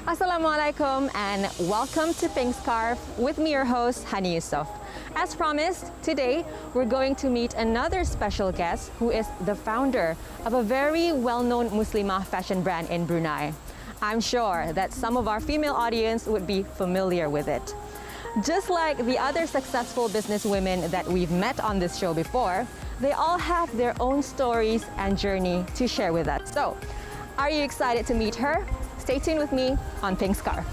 Assalamualaikum and welcome to Pink Scarf with me, your host, Hanny Yusof. As promised, today we're going to meet another special guest who is the founder of a very well-known Muslimah fashion brand in Brunei. I'm sure that some of our female audience would be familiar with it. Just like the other successful businesswomen that we've met on this show before, they all have their own stories and journey to share with us. So, are you excited to meet her? Stay tuned with me on Pink Scarf.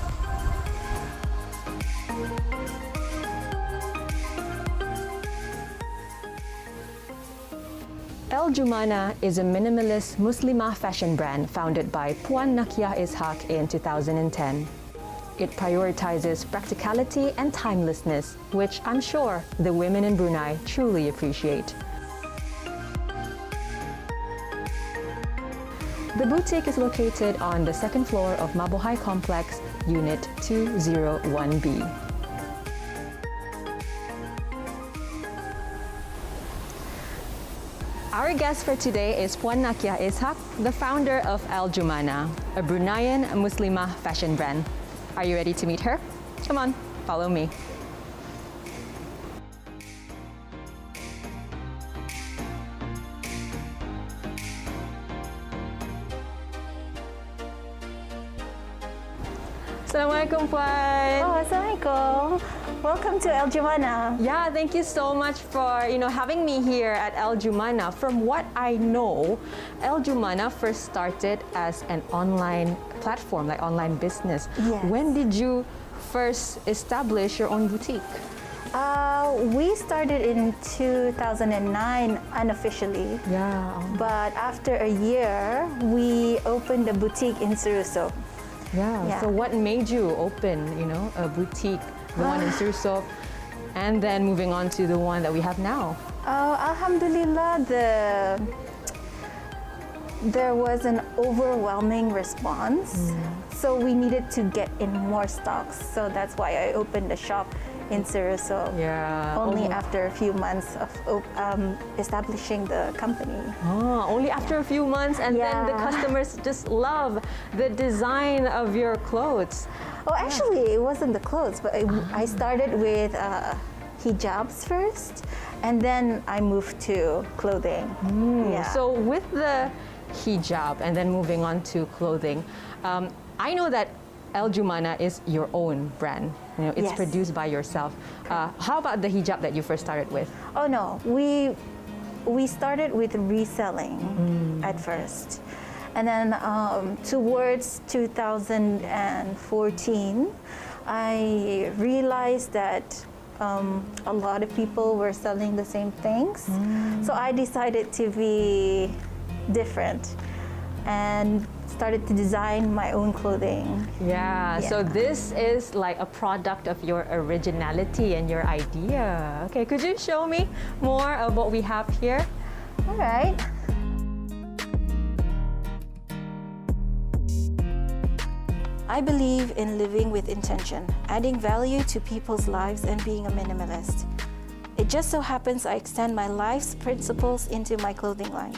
El-Jumana is a minimalist Muslimah fashion brand founded by Puan Naqiyyah Ishaq in 2010. It prioritizes practicality and timelessness, which I'm sure the women in Brunei truly appreciate. The boutique is located on the second floor of Mabohai Complex, Unit 201B. Our guest for today is Puan Naqiyyah Ishaq, the founder of El-Jumana, a Bruneian Muslimah fashion brand. Are you ready to meet her? Come on, follow me. Assalamualaikum, Puan. Oh, Assalamualaikum. Welcome to El-Jumana. Yeah, thank you so much for having me here at El-Jumana. From what I know, El-Jumana first started as an online platform, like online business. Yes. When did you first establish your own boutique? We started in 2009 unofficially. Yeah. But after a year, we opened a boutique in Darussalam. Yeah. So what made you open, a boutique, the one in Darussalam, and then moving on to the one that we have now? Alhamdulillah, there was an overwhelming response. So we needed to get in more stocks. So that's why I opened a shop in Darussalam. Yeah. Only after a few months of establishing the company. Oh, only after a few months, and then the customers just love the design of your clothes. Oh, actually, it wasn't the clothes, but I started with hijabs first, and then I moved to clothing. Yeah. So with the hijab and then moving on to clothing, I know that El-Jumana is your own brand. It's produced by yourself. How about the hijab that you first started with? Oh no, we started with reselling at first, and then towards 2014, I realized that a lot of people were selling the same things, so I decided to be different and started to design my own clothing. Yeah, so this is like a product of your originality and your idea. Okay, could you show me more of what we have here? All right. I believe in living with intention, adding value to people's lives and being a minimalist. It just so happens I extend my life's principles into my clothing line.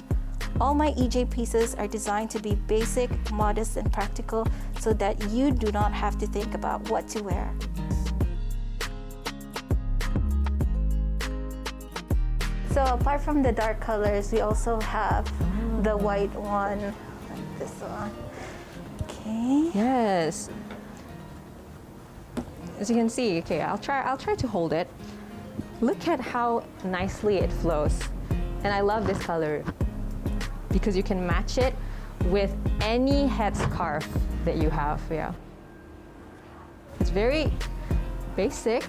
All my EJ pieces are designed to be basic, modest, and practical so that you do not have to think about what to wear. So apart from the dark colors, we also have the white one, like this one. Okay. Yes. As you can see, okay, I'll try to hold it. Look at how nicely it flows. And I love this color, because you can match it with any headscarf that you have. Yeah, it's very basic,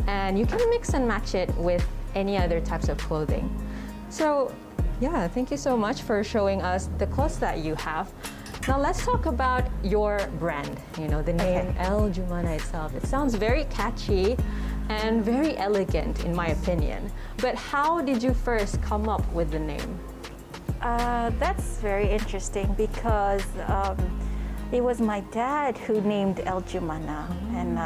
and you can mix and match it with any other types of clothing. So yeah, thank you so much for showing us the clothes that you have. Now let's talk about your brand. The name El-Jumana itself. It sounds very catchy and very elegant in my opinion. But how did you first come up with the name? That's very interesting because it was my dad who named El-Jumana, and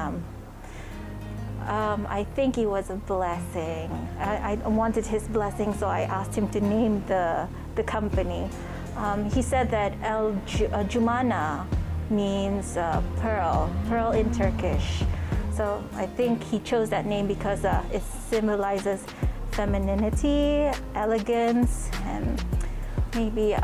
I think it was a blessing. I wanted his blessing, so I asked him to name the company. He said that El-Jumana means pearl in Turkish. So I think he chose that name because it symbolizes femininity, elegance, and maybe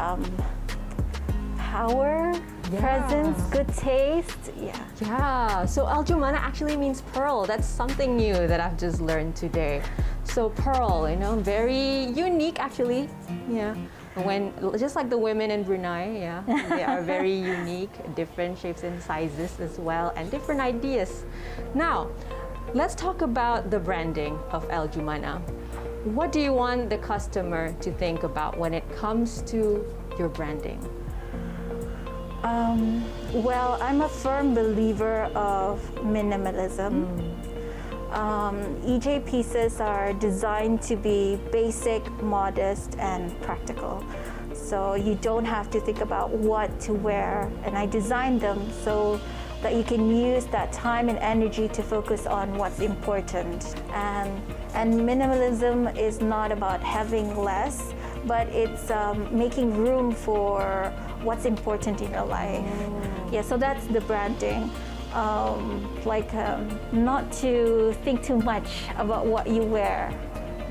power, presence, good taste. Yeah, so El-Jumana actually means pearl. That's something new that I've just learned today. So pearl, you know, very unique actually. Yeah. When, just like the women in Brunei, yeah, they are very unique, different shapes and sizes as well, and different ideas. Now, let's talk about the branding of El-Jumana. What do you want the customer to think about when it comes to your branding? Well, I'm a firm believer of minimalism. EJ pieces are designed to be basic, modest, and practical. So you don't have to think about what to wear, and I designed them so that you can use that time and energy to focus on what's important. And minimalism is not about having less, but it's making room for what's important in your life. Yeah, so that's the branding. Not to think too much about what you wear.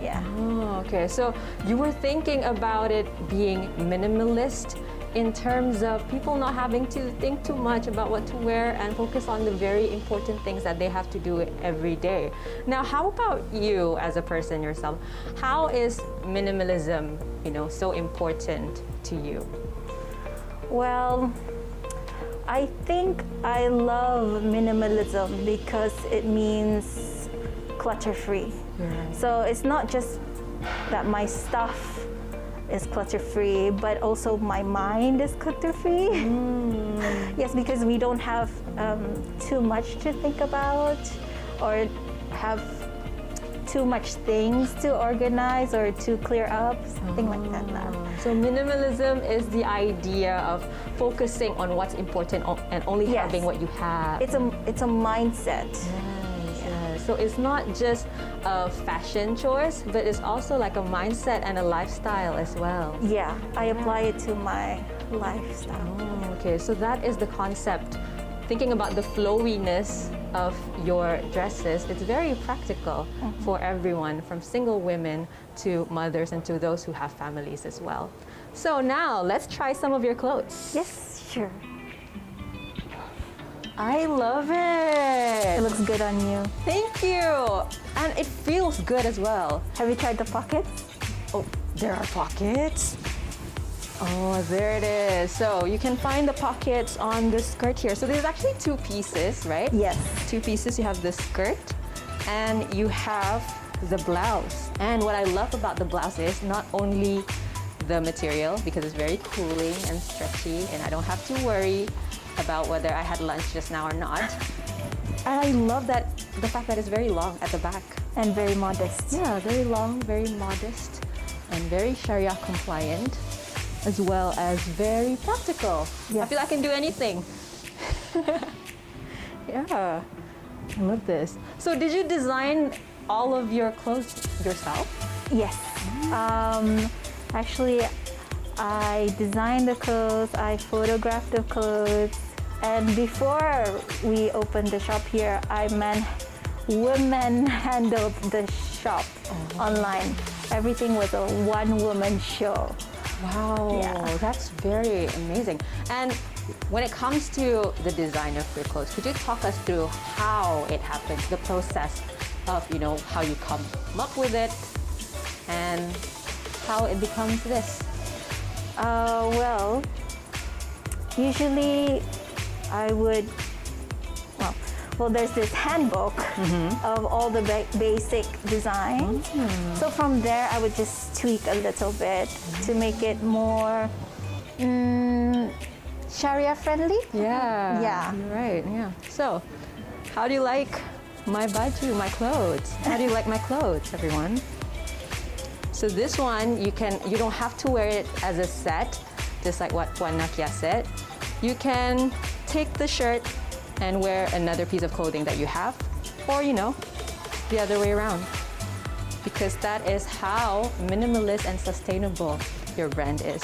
Yeah. Oh, okay, so you were thinking about it being minimalist in terms of people not having to think too much about what to wear and focus on the very important things that they have to do every day. Now, how about you as a person yourself? How is minimalism, you know, so important to you? Well, I think I love minimalism because it means clutter-free. Yeah. So it's not just that my stuff is clutter-free, but also my mind is clutter-free. Yes, because we don't have too much to think about or have too much things to organize or to clear up, something like that. So minimalism is the idea of focusing on what's important and only having what you have. It's a mindset. Yes. So it's not just a fashion choice, but it's also like a mindset and a lifestyle as well. Yeah, I apply it to my lifestyle. Okay, so that is the concept. Thinking about the flowiness of your dresses, it's very practical for everyone, from single women to mothers and to those who have families as well. So now, let's try some of your clothes. Yes, sure. I love it. It looks good on you. Thank you. And it feels good as well. Have you tried the pockets? Oh, there are pockets. Oh, there it is. So you can find the pockets on the skirt here. So there's actually two pieces, right? Yes. Two pieces. You have the skirt and you have the blouse. And what I love about the blouse is not only the material, because it's very cooling and stretchy and I don't have to worry about whether I had lunch just now or not. And I love that the fact that it's very long at the back. And very modest. Yeah, very long, very modest, and very Sharia compliant, as well as very practical. Yes. I feel I can do anything. Yeah, I love this. So did you design all of your clothes yourself? Yes. Actually, I designed the clothes, I photographed the clothes, and before we opened the shop here, women handled the shop online. Everything was a one-woman show. Wow, yeah. That's very amazing. And when it comes to the design of your clothes, could you talk us through how it happens, the process of, you know, how you come up with it and how it becomes this? Well, usually I would, well, there's this handbook of all the basic designs. So from there, I would just tweak a little bit to make it more Sharia friendly. Yeah. Yeah. You're right. Yeah. So, how do you like my baju, my clothes? How do you like my clothes, everyone? So this one, you don't have to wear it as a set, just like what Naqiyyah said. You can take the shirt and wear another piece of clothing that you have, or, you know, the other way around. Because that is how minimalist and sustainable your brand is.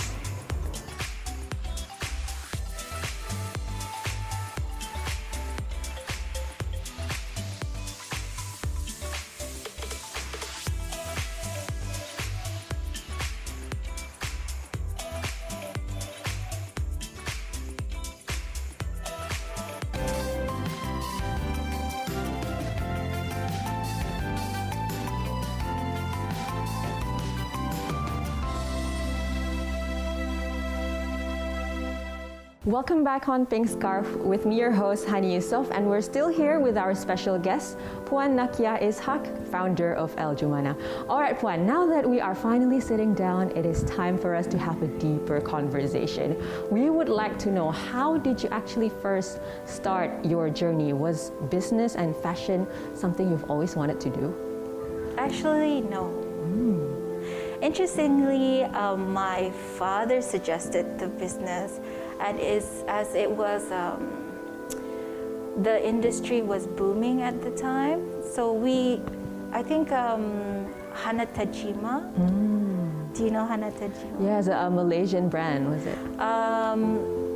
Welcome back on Pink Scarf with me, your host, Hanny Yusof, and we're still here with our special guest, Puan Naqiyyah Ishaq, founder of El-Jumana. All right, Puan, now that we are finally sitting down, it is time for us to have a deeper conversation. We would like to know, how did you actually first start your journey? Was business and fashion something you've always wanted to do? Actually, no. Interestingly, my father suggested the business, and as it was, the industry was booming at the time. So I think Hana Tajima. Do you know Hana Tajima? Yeah, it's a Malaysian brand, was it?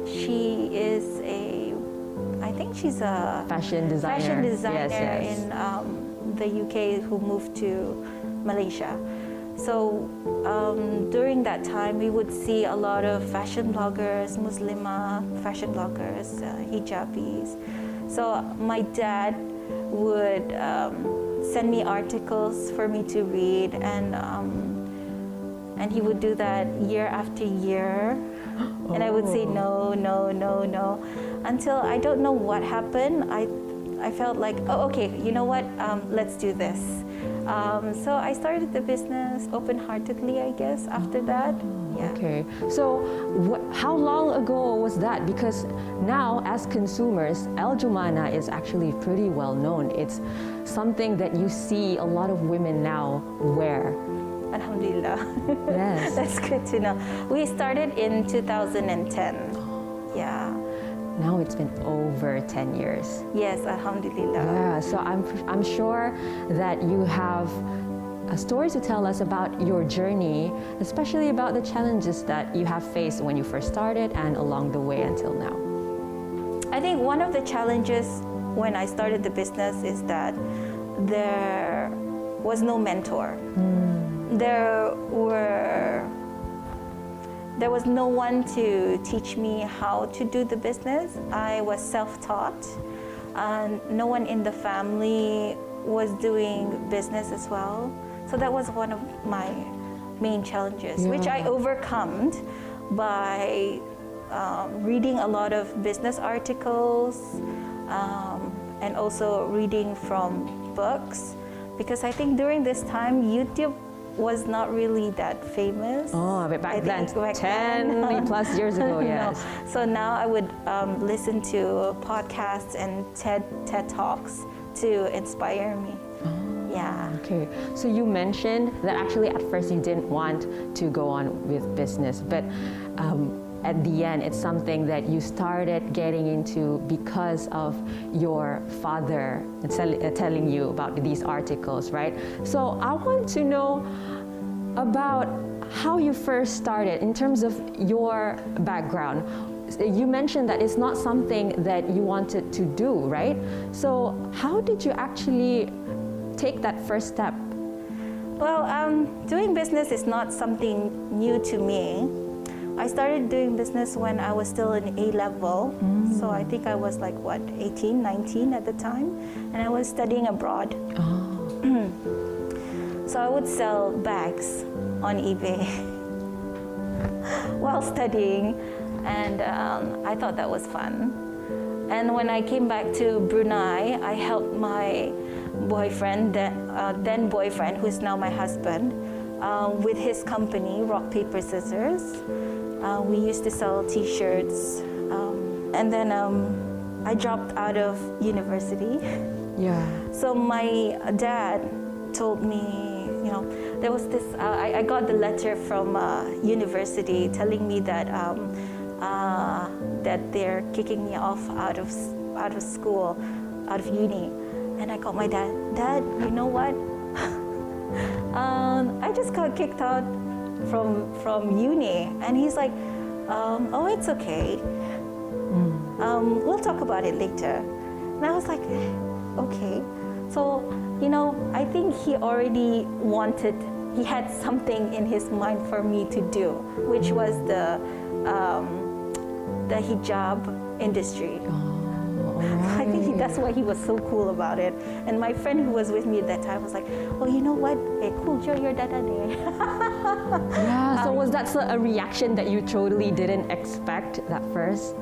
She is I think she's a fashion designer. Yes. In the UK who moved to Malaysia. So during that time, we would see a lot of fashion bloggers, Muslimah fashion bloggers, hijabis. So my dad would send me articles for me to read, and he would do that year after year. And I would say no, until I don't know what happened. I felt like, oh, okay, you know what? Let's do this. So I started the business open-heartedly, I guess, after that. Yeah. Okay. So how long ago was that? Because now, as consumers, El-Jumana is actually pretty well known. It's something that you see a lot of women now wear. Alhamdulillah. Yes. That's good to know. We started in 2010. Yeah. Now it's been over 10 years. Yes, alhamdulillah. Yeah, so I'm sure that you have a story to tell us about your journey, especially about the challenges that you have faced when you first started and along the way until now. I think one of the challenges when I started the business is that there was no mentor. There was no one to teach me how to do the business. I was self-taught, and no one in the family was doing business as well. So that was one of my main challenges, which I overcome by reading a lot of business articles and also reading from books, because I think during this time, YouTube was not really that famous. Oh, but back then, 10 plus years ago, yes. No. So now I would listen to podcasts and TED Talks to inspire me. Oh, yeah. Okay. So you mentioned that actually at first you didn't want to go on with business, but at the end, it's something that you started getting into because of your father telling you about these articles, right? So I want to know about how you first started in terms of your background. You mentioned that it's not something that you wanted to do, right? So how did you actually take that first step? Well, doing business is not something new to me. I started doing business when I was still in A-level. So I think I was like, 18, 19 at the time. And I was studying abroad. So I would sell bags on eBay while studying. And I thought that was fun. And when I came back to Brunei, I helped my boyfriend, then boyfriend, who's now my husband, with his company, Rock, Paper, Scissors. We used to sell T-shirts, and then I dropped out of university. Yeah. So my dad told me, there was this. I got the letter from university telling me that that they're kicking me off out of school, out of uni, and I called my dad. Dad, you know what? I just got kicked out from uni, and he's like, oh, it's okay. We'll talk about it later. And I was like, okay. So, I think he already he had something in his mind for me to do, which was the hijab industry. I think that's why he was so cool about it. And my friend who was with me at that time was like, oh, you know what? Cool, your dada there. Yeah, so was that a reaction that you totally didn't expect at first?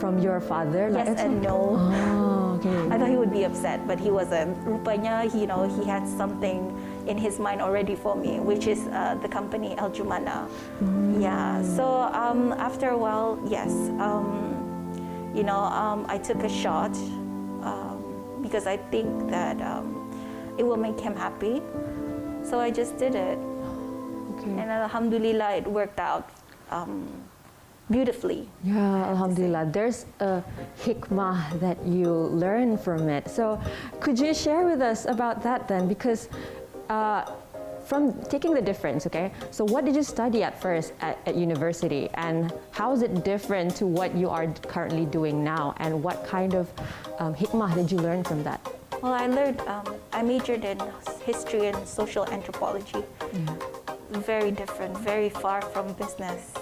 from your father? Yes and no. Oh, okay. I thought he would be upset, but he wasn't. Rupanya, he had something in his mind already for me, which is the company El-Jumana. Yeah. So after a while, yes, I took a shot because I think that it will make him happy. So I just did it. Okay. And alhamdulillah, it worked out beautifully. Yeah, alhamdulillah. There's a hikmah that you learn from it. So could you share with us about that then? Because from taking the difference, okay, so what did you study at first at university, and how is it different to what you are currently doing now, and what kind of hikmah did you learn from that? Well, I learned, I majored in history and social anthropology. Very different, very far from business.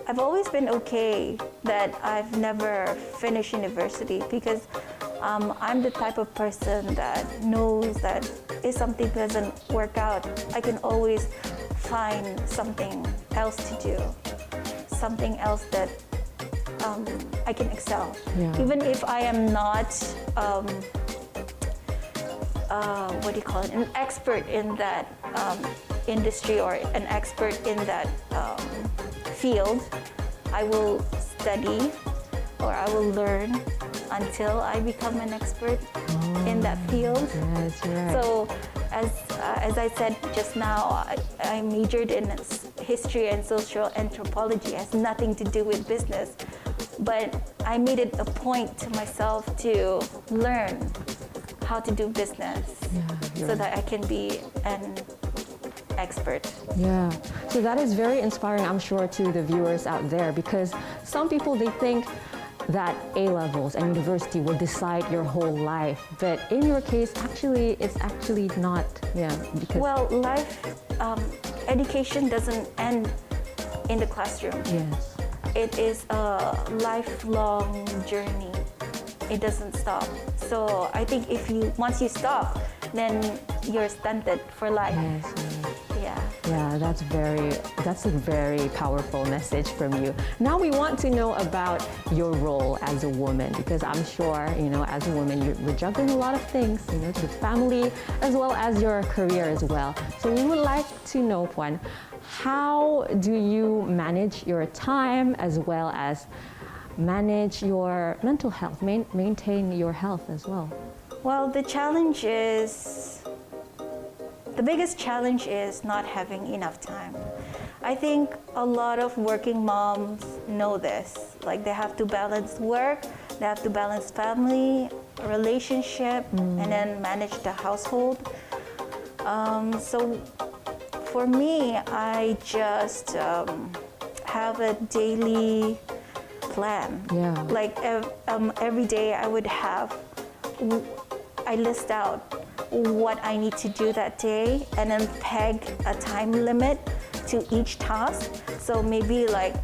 I've always been okay that I've never finished university, because I'm the type of person that knows that if something doesn't work out, I can always find something else to do, something else that I can excel. Yeah. Even if I am not, an expert in that industry or an expert in that field, I will study or I will learn until I become an expert in that field. Yes, right. So as I said just now, I majored in history and social anthropology. It has nothing to do with business. But I made it a point to myself to learn how to do business so that I can be an expert. Yeah, so that is very inspiring, I'm sure, to the viewers out there, because some people, they think that A-levels and university will decide your whole life, but in your case, it's actually not. Because life education doesn't end in the classroom. Yes. It is a lifelong journey. It doesn't stop. So I think once you stop, then you're stunted for life. Yes. Yeah. That's a very powerful message from you. Now we want to know about your role as a woman, because I'm sure, as a woman, you're juggling a lot of things, with family as well as your career as well. So we would like to know, Puan, how do you manage your time as well as manage your mental health, maintain your health as well? Well, the biggest challenge is not having enough time. I think a lot of working moms know this. Like, they have to balance work, they have to balance family, relationship, and then manage the household. So for me, I just have a daily plan. Yeah. Like every day I list out what I need to do that day, and then peg a time limit to each task. So maybe like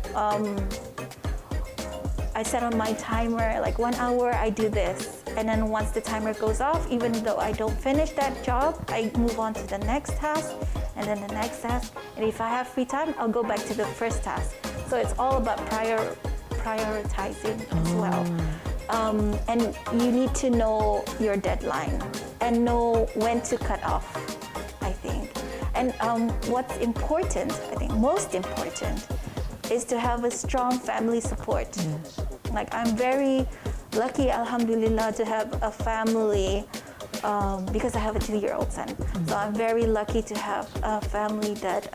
I set on my timer, like 1 hour I do this, and then once the timer goes off, even though I don't finish that job, I move on to the next task, and then the next task, and if I have free time, I'll go back to the first task. So it's all about prioritizing as well. And you need to know your deadline and know when to cut off, I think. And what's important, I think most important, is to have a strong family support. Yes. Like, I'm very lucky, alhamdulillah, to have a family because I have a 2-year-old son. So I'm very lucky to have a family that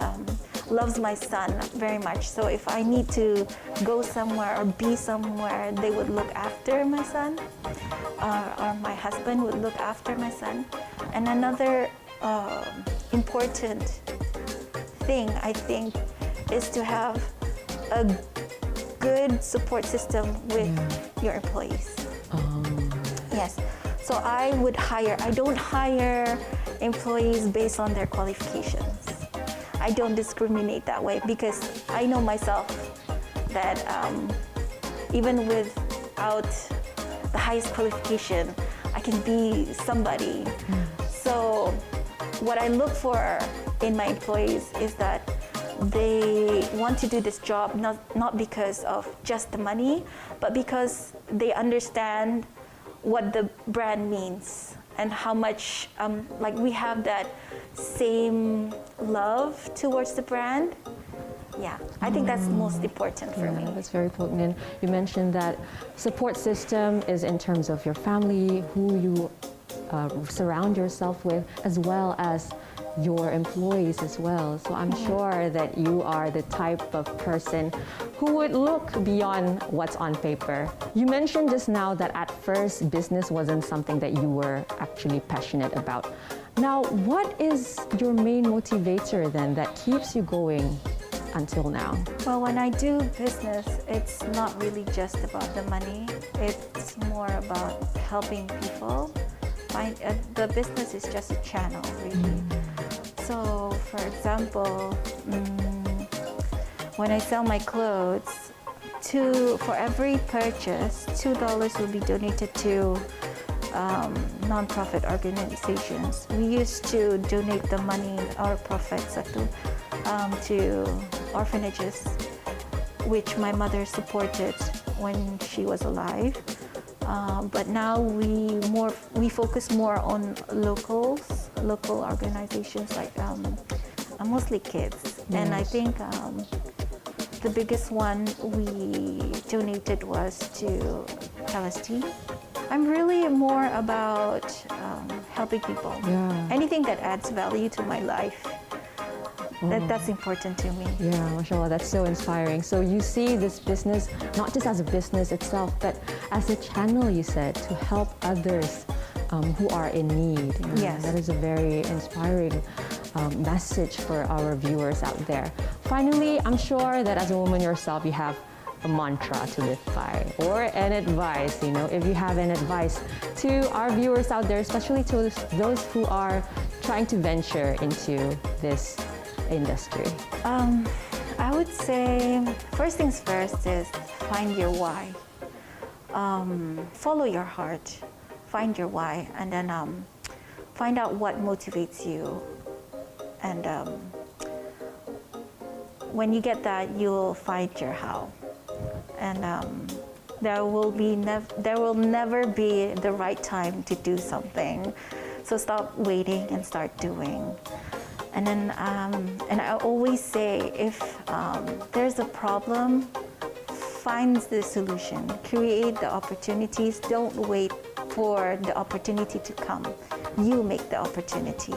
loves my son very much. So if I need to go somewhere or be somewhere, they would look after my son, or my husband would look after my son. And another important thing, I think, is to have a good support system with your employees. Yes. So I don't hire employees based on their qualifications. I don't discriminate that way, because I know myself that even without the highest qualification, I can be somebody. So what I look for in my employees is that they want to do this job not because of just the money, but because they understand what the brand means and how much like we have that same love towards the brand. Yeah, I think that's most important for me. That's very potent. And you mentioned that support system is in terms of your family, who you surround yourself with, as well as your employees as well. So I'm sure that you are the type of person who would look beyond what's on paper. You mentioned just now that at first business wasn't something that you were actually passionate about. Now, what is your main motivator then that keeps you going until now? Well, when I do business, it's not really just about the money. It's more about helping people. The business is just a channel, really. So, for example, when I sell my clothes, for every purchase, $2 will be donated to non-profit organizations. We used to donate the money, our profits, to orphanages, which my mother supported when she was alive. But now we focus more on local organizations, like mostly kids. Yes. And I think the biggest one we donated was to Palestine. I'm really more about helping people. Yeah. Anything that adds value to my life. That's important to me. Yeah, mashallah, that's so inspiring. So you see this business not just as a business itself, but as a channel, you said, to help others who are in need. Yes. That is a very inspiring message for our viewers out there. Finally, I'm sure that as a woman yourself, you have a mantra to live by, or an advice, if you have an advice to our viewers out there, especially to those who are trying to venture into this industry. I would say first things first is find your why. Follow your heart, find your why, and then find out what motivates you. And when you get that, you'll find your how. And there will never be the right time to do something. So stop waiting and start doing. And then, and I always say, if there's a problem, find the solution, create the opportunities. Don't wait for the opportunity to come. You make the opportunity.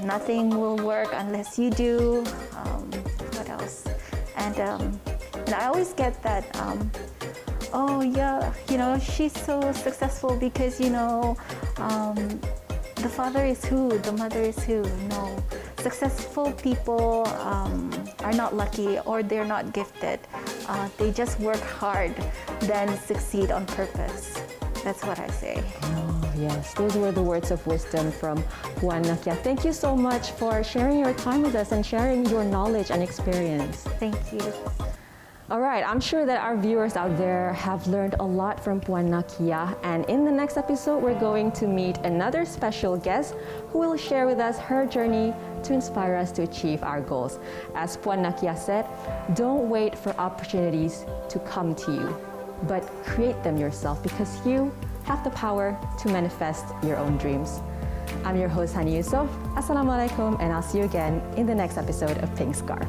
Nothing will work unless you do. What else? And I always get that, oh yeah, she's so successful because, the father is who, the mother is who. No, successful people are not lucky or they're not gifted. They just work hard, then succeed on purpose. That's what I say. Oh, yes, those were the words of wisdom from Puan Naqiyyah. Thank you so much for sharing your time with us and sharing your knowledge and experience. Thank you. All right, I'm sure that our viewers out there have learned a lot from Puan Naqiyyah, and in the next episode, we're going to meet another special guest who will share with us her journey to inspire us to achieve our goals. As Puan Naqiyyah said, don't wait for opportunities to come to you, but create them yourself because you have the power to manifest your own dreams. I'm your host, Hanny Yusof. Assalamu alaikum, and I'll see you again in the next episode of Pink Scarf.